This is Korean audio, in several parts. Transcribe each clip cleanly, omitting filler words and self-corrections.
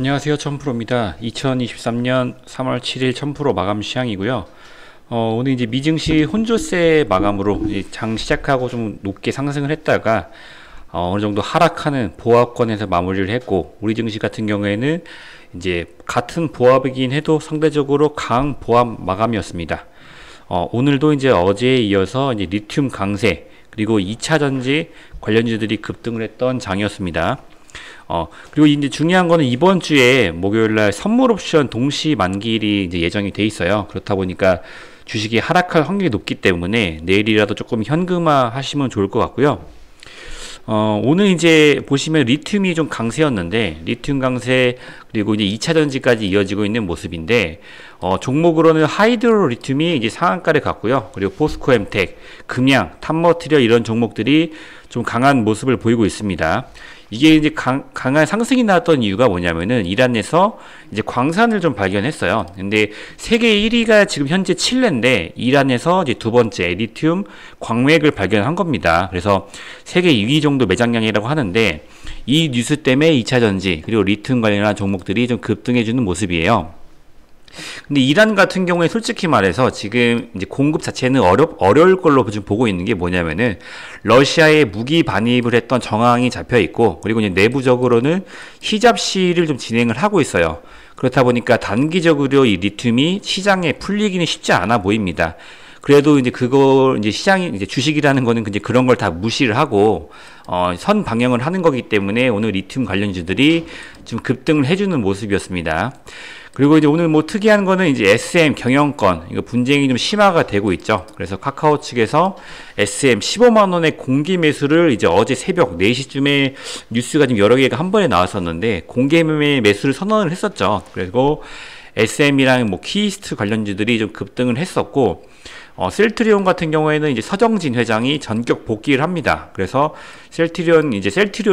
안녕하세요. 천프로입니다. 2023년 3월 7일 천프로 마감 시향이고요. 오늘 이제 미증시 혼조세 마감으로 장 시작하고 좀 높게 상승을 했다가 어느 정도 하락하는 보합권에서 마무리를 했고, 우리 증시 같은 경우에는 이제 같은 보합이긴 해도 상대적으로 강한 보합 마감이었습니다. 오늘도 이제 어제에 이어서 이제 리튬 강세 그리고 2차 전지 관련주들이 급등을 했던 장이었습니다. 그리고 이제 중요한 거는 이번 주에 목요일날 선물 옵션 동시 만기일이 이제 예정이 돼 있어요. 그렇다 보니까 주식이 하락할 확률이 높기 때문에 내일이라도 조금 현금화 하시면 좋을 것 같고요. 오늘 이제 보시면 리튬이 좀 강세였는데, 리튬 강세 그리고 이제 2차 전지까지 이어지고 있는 모습인데, 종목으로는 하이드로 리튬이 이제 상한가를 갔고요. 그리고 포스코엠텍, 금양, 탑머티리얼 이런 종목들이 좀 강한 모습을 보이고 있습니다. 이게 이제 강한 상승이 나왔던 이유가 뭐냐면은 이란에서 이제 광산을 좀 발견했어요. 근데 세계 1위가 지금 현재 칠레인데, 이란에서 이제 두 번째 리튬 광맥을 발견한 겁니다. 그래서 세계 2위 정도 매장량이라고 하는데, 이 뉴스 때문에 2차 전지 그리고 리튬 관련한 종목들이 좀 급등해주는 모습이에요. 근데 이란 같은 경우에 솔직히 말해서 지금 이제 공급 자체는 어려울 걸로 지금 보고 있는 게 뭐냐면은, 러시아에 무기 반입을 했던 정황이 잡혀 있고, 그리고 이제 내부적으로는 히잡 시위를 좀 진행을 하고 있어요. 그렇다 보니까 단기적으로 이 리튬이 시장에 풀리기는 쉽지 않아 보입니다. 그래도 이제 그걸 이제 시장이 이제 주식이라는 거는 이제 그런 걸 다 무시를 하고 선 방영을 하는 거기 때문에 오늘 리튬 관련주들이 좀 급등을 해주는 모습이었습니다. 그리고 이제 오늘 뭐 특이한 거는 이제 SM 경영권, 이거 분쟁이 좀 심화가 되고 있죠. 그래서 카카오 측에서 SM 15만 원의 공개 매수를 이제 어제 새벽 4시쯤에 뉴스가 좀 여러 개가 한 번에 나왔었는데, 공개 매수를 선언을 했었죠. 그리고 SM이랑 뭐 키이스트 관련주들이 좀 급등을 했었고, 셀트리온 같은 경우에는 이제 서정진 회장이 전격 복귀를 합니다. 그래서 셀트리온의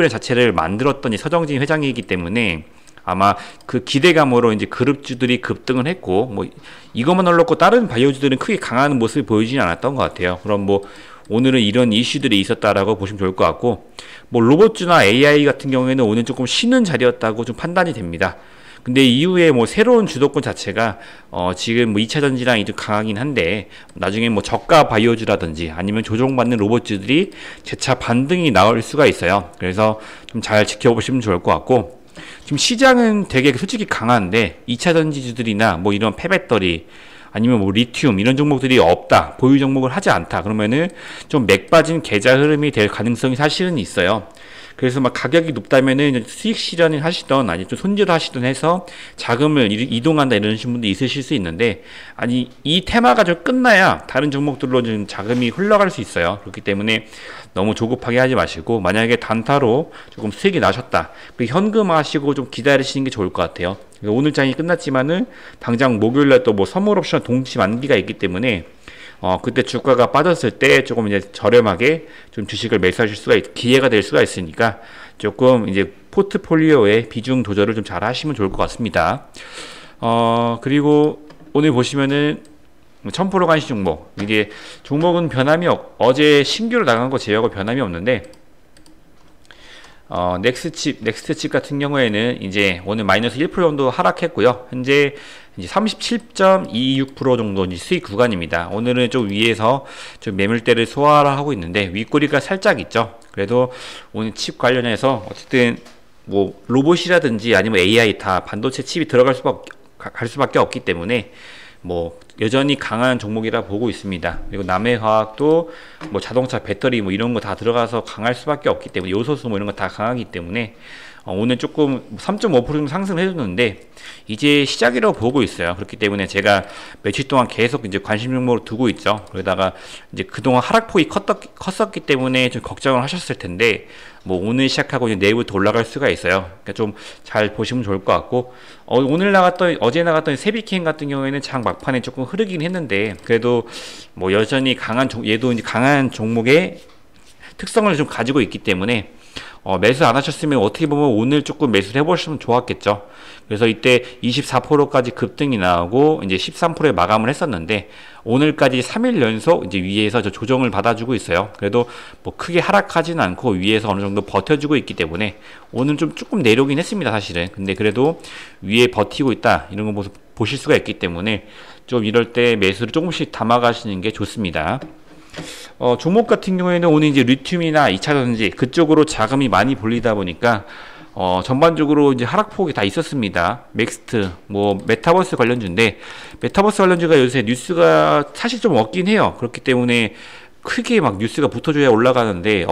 자체를 만들었던 이 서정진 회장이기 때문에 아마 그 기대감으로 이제 그룹주들이 급등을 했고, 뭐 이것만 올랐고 다른 바이오주들은 크게 강한 모습을 보이지는 않았던 것 같아요. 그럼 뭐 오늘은 이런 이슈들이 있었다라고 보시면 좋을 것 같고, 뭐 로봇주나 AI 같은 경우에는 오늘 조금 쉬는 자리였다고 좀 판단이 됩니다. 근데 이후에 뭐 새로운 주도권 자체가 지금 뭐 2차 전지랑 좀 강하긴 한데, 나중에 뭐 저가 바이오주라든지 아니면 조정받는 로봇주들이 재차 반등이 나올 수가 있어요. 그래서 좀 잘 지켜보시면 좋을 것 같고, 지금 시장은 되게 솔직히 강한데 2차 전지주들이나 뭐 이런 폐배터리 아니면 뭐 리튬 이런 종목들이 없다, 보유 종목을 하지 않다, 그러면은 좀 맥 빠진 계좌 흐름이 될 가능성이 사실은 있어요. 그래서 막 가격이 높다면은 수익 실현을 하시던 아니 좀 손질을 하시던 해서 자금을 이동한다 이런 분도 있으실 수 있는데, 아니 이 테마가 좀 끝나야 다른 종목들로 좀 자금이 흘러갈 수 있어요. 그렇기 때문에 너무 조급하게 하지 마시고, 만약에 단타로 조금 수익이 나셨다, 현금화하시고 좀 기다리시는 게 좋을 것 같아요. 오늘 장이 끝났지만은 당장 목요일날 또 뭐 선물 옵션 동시 만기가 있기 때문에 그때 주가가 빠졌을 때 조금 이제 저렴하게 좀 주식을 매수하실 기회가 될 수가 있으니까 조금 이제 포트폴리오의 비중 조절을 좀 잘 하시면 좋을 것 같습니다. 그리고 오늘 보시면은 1000% 간식 종목, 이게 종목은 변함이 어제 신규로 나간 거 제외하고 변함이 없는데, 넥스트칩 같은 경우에는 이제 오늘 마이너스 1% 정도 하락했고요. 현재 이제 37.26% 정도 이제 수익 구간입니다. 오늘은 좀 위에서 좀 매물대를 소화를 하고 있는데 윗꼬리가 살짝 있죠. 그래도 오늘 칩 관련해서 어쨌든 뭐 로봇이라든지 아니면 AI 다 반도체 칩이 갈 수밖에 없기 때문에 뭐 여전히 강한 종목이라 보고 있습니다. 그리고 남해화학도 뭐 자동차 배터리 뭐 이런 거 다 들어가서 강할 수밖에 없기 때문에, 요소수 뭐 이런 거 다 강하기 때문에 오늘 조금 3.5% 상승을 해줬는데 이제 시작이라고 보고 있어요. 그렇기 때문에 제가 며칠 동안 계속 이제 관심 종목으로 두고 있죠. 그러다가 이제 그동안 하락폭이 컸었기 때문에 좀 걱정을 하셨을 텐데, 뭐 오늘 시작하고 이제 내일부터 올라갈 수가 있어요. 그러니까 좀 잘 보시면 좋을 것 같고, 어제 나갔던 세비캠 같은 경우에는 장 막판에 조금 흐르긴 했는데, 그래도 뭐 여전히 얘도 이제 강한 종목의 특성을 좀 가지고 있기 때문에 매수 안 하셨으면 어떻게 보면 오늘 조금 매수를 해보시면 좋았겠죠. 그래서 이때 24%까지 급등이 나오고 이제 13%에 마감을 했었는데 오늘까지 3일 연속 이제 위에서 저 조정을 받아주고 있어요. 그래도 뭐 크게 하락하지는 않고 위에서 어느 정도 버텨주고 있기 때문에 오늘 좀 조금 내려오긴 했습니다, 사실은. 근데 그래도 위에 버티고 있다 이런 거 모습 보실 수가 있기 때문에 좀 이럴 때 매수를 조금씩 담아가시는 게 좋습니다. 종목 같은 경우에는 오늘 이제 리튬이나 2차전지 그쪽으로 자금이 많이 몰리다 보니까 전반적으로 이제 하락폭이 다 있었습니다. 넥스트, 뭐 메타버스 관련주인데 메타버스 관련주가 요새 뉴스가 사실 좀 없긴 해요. 그렇기 때문에 크게 막 뉴스가 붙어줘야 올라가는데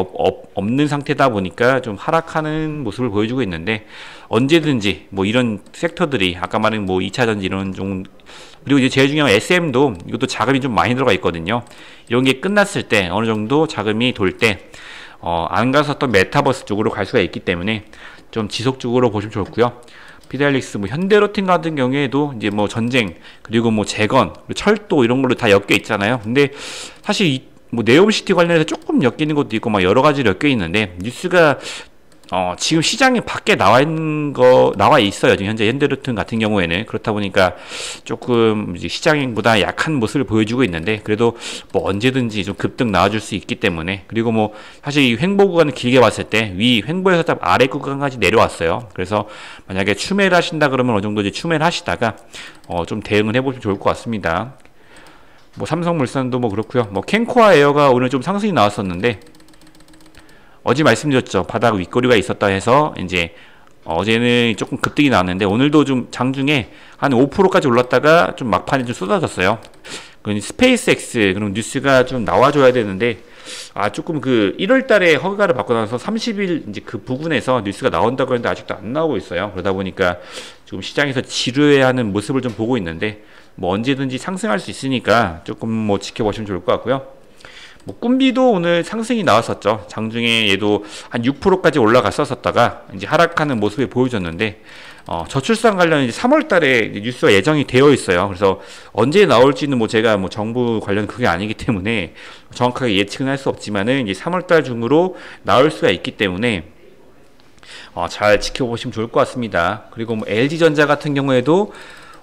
없는 상태다 보니까 좀 하락하는 모습을 보여주고 있는데 언제든지 뭐 이런 섹터들이 아까 말한 뭐 2차전지 이런 좀 그리고 이제 제일 중요한 SM도 이것도 자금이 좀 많이 들어가 있거든요. 이런 게 끝났을 때 어느 정도 자금이 돌 때 안 갔었던 메타버스 쪽으로 갈 수가 있기 때문에 좀 지속적으로 보시면 좋고요. 피델릭스, 뭐 현대로템 같은 경우에도 이제 뭐 전쟁 그리고 뭐 재건, 철도 이런 걸로 다 엮여 있잖아요. 근데 사실 뭐 네옴시티 관련해서 조금 엮이는 것도 있고 막 여러 가지로 엮여 있는데 뉴스가 지금 시장에 밖에 나와 있어요. 지금 현재 현대로템 같은 경우에는 그렇다 보니까 조금 이제 시장보다 약한 모습을 보여주고 있는데 그래도 뭐 언제든지 좀 급등 나와줄 수 있기 때문에 그리고 뭐 사실 이 횡보 구간을 길게 봤을 때 위 횡보에서 딱 아래 구간까지 내려왔어요. 그래서 만약에 추매를 하신다 그러면 어느 정도 이제 추매를 하시다가 좀 대응을 해보시면 좋을 것 같습니다. 뭐 삼성물산도 뭐 그렇고요. 뭐 캔코아 에어가 오늘 좀 상승이 나왔었는데 어제 말씀드렸죠. 바닥 윗꼬리가 있었다 해서 이제 어제는 조금 급등이 나왔는데 오늘도 좀 장중에 한 5%까지 올랐다가 좀 막판에 좀 쏟아졌어요. 그 스페이스X 그런 뉴스가 좀 나와줘야 되는데 조금 그 1월 달에 허가를 받고 나서 30일 이제 그 부근에서 뉴스가 나온다고 했는데 아직도 안 나오고 있어요. 그러다 보니까 지금 시장에서 지루해하는 모습을 좀 보고 있는데 뭐 언제든지 상승할 수 있으니까 조금 뭐 지켜보시면 좋을 것 같고요. 뭐 꿈비도 오늘 상승이 나왔었죠. 장중에 얘도 한 6%까지 올라갔었다가 이제 하락하는 모습을 보여줬는데 저출산 관련 이제 3월 달에 뉴스가 예정이 되어 있어요. 그래서 언제 나올지는 뭐 제가 뭐 정부 관련 그게 아니기 때문에 정확하게 예측은 할 수 없지만은 이제 3월 달 중으로 나올 수가 있기 때문에 잘 지켜보시면 좋을 것 같습니다. 그리고 뭐 LG전자 같은 경우에도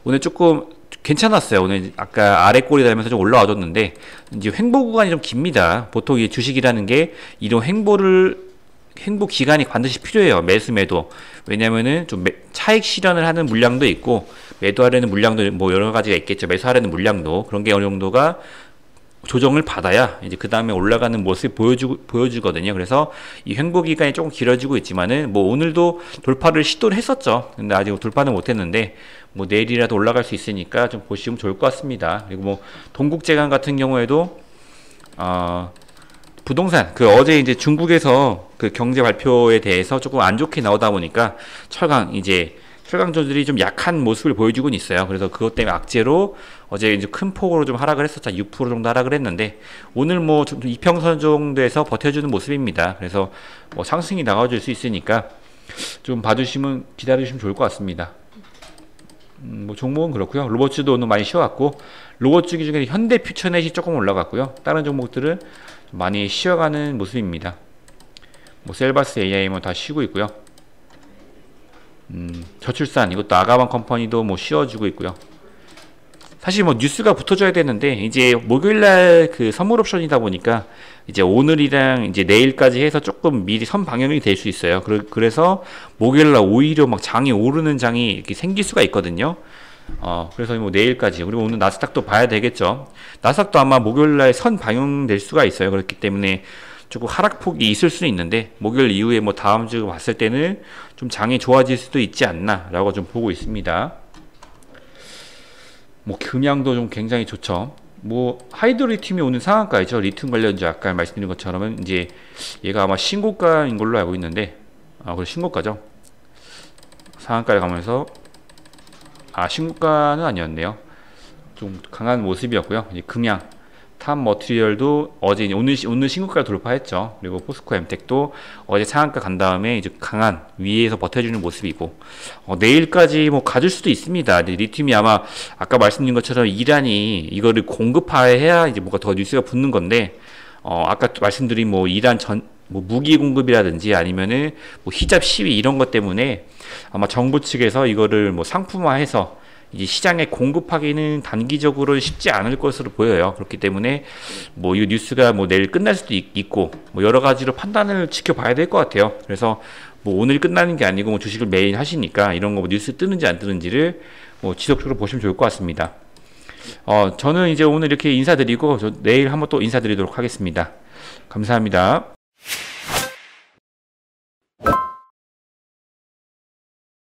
오늘 조금 괜찮았어요. 오늘 아까 아래 꼬리 달면서 좀 올라와 줬는데 이제 횡보 구간이 좀 깁니다. 보통 이 주식이라는 게 이런 횡보 기간이 반드시 필요해요. 매도. 왜냐면은 좀 차익 실현을 하는 물량도 있고 매도하려는 물량도 뭐 여러 가지가 있겠죠. 매수하려는 물량도 그런 게 어느 정도가 조정을 받아야 이제 그 다음에 올라가는 모습을 보여주거든요. 그래서 이 횡보 기간이 조금 길어지고 있지만은 뭐 오늘도 돌파를 시도를 했었죠. 근데 아직 돌파는 못했는데 뭐 내일이라도 올라갈 수 있으니까 좀 보시면 좋을 것 같습니다. 그리고 뭐 동국제강 같은 경우에도 부동산 어제 이제 중국에서 그 경제 발표에 대해서 조금 안 좋게 나오다 보니까 철강주들이 좀 약한 모습을 보여주고는 있어요. 그래서 그것 때문에 악재로 어제 이제 큰 폭으로 좀 하락을 했었죠. 6% 정도 하락을 했는데 오늘 뭐 좀 이평선 정도에서 버텨주는 모습입니다. 그래서 뭐 상승이 나와줄 수 있으니까 좀 봐주시면 기다리시면 좋을 것 같습니다. 뭐 종목은 그렇고요. 로봇주도 오늘 많이 쉬어갔고 로봇주 중에 현대퓨처넷이 조금 올라갔고요. 다른 종목들은 많이 쉬어가는 모습입니다. 뭐 셀바스 AI 뭐 다 쉬고 있고요. 저출산 이것도 아가방 컴퍼니도 뭐 쉬어주고 있고요. 사실 뭐 뉴스가 붙어줘야 되는데 이제 목요일날 그 선물 옵션이다 보니까 이제 오늘이랑 이제 내일까지 해서 조금 미리 선 방영이 될 수 있어요. 그래서 목요일날 오히려 막 장이 오르는 장이 이렇게 생길 수가 있거든요. 그래서 뭐 내일까지 그리고 오늘 나스닥도 봐야 되겠죠. 나스닥도 아마 목요일날 선 방영될 수가 있어요. 그렇기 때문에 조금 하락폭이 있을 수는 있는데 목요일 이후에 뭐 다음 주 봤을 때는 좀 장이 좋아질 수도 있지 않나 라고 좀 보고 있습니다. 뭐 금양도 좀 굉장히 좋죠. 뭐 하이드로리튬이 오늘 상한가이죠. 리튬 관련주 아까 말씀드린 것처럼 이제 얘가 아마 신고가인 걸로 알고 있는데 그래 신고가죠. 상한가를 가면서 신고가는 아니었네요. 좀 강한 모습이었고요. 이제 금양 탑 머티리얼도 어제 오늘 신고가를 돌파했죠. 그리고 포스코 엠텍도 어제 상한가 간 다음에 이제 강한 위에서 버텨주는 모습이고 내일까지 뭐 가줄 수도 있습니다. 리튬이 아마 아까 말씀드린 것처럼 이란이 이거를 공급화해야 이제 뭔가 더 뉴스가 붙는 건데 아까 말씀드린 뭐 이란 뭐 무기 공급이라든지 아니면은 뭐 히잡 시위 이런 것 때문에 아마 정부 측에서 이거를 뭐 상품화해서 이제 시장에 공급하기는 단기적으로 쉽지 않을 것으로 보여요. 그렇기 때문에 뭐 이 뉴스가 뭐 내일 끝날 수도 있고 뭐 여러 가지로 판단을 지켜봐야 될 것 같아요. 그래서 뭐 오늘 끝나는 게 아니고 뭐 주식을 매일 하시니까 이런 거뭐 뉴스 뜨는지 안 뜨는지를 뭐 지속적으로 보시면 좋을 것 같습니다. 저는 이제 오늘 이렇게 인사드리고 저 내일 한번 또 인사드리도록 하겠습니다. 감사합니다.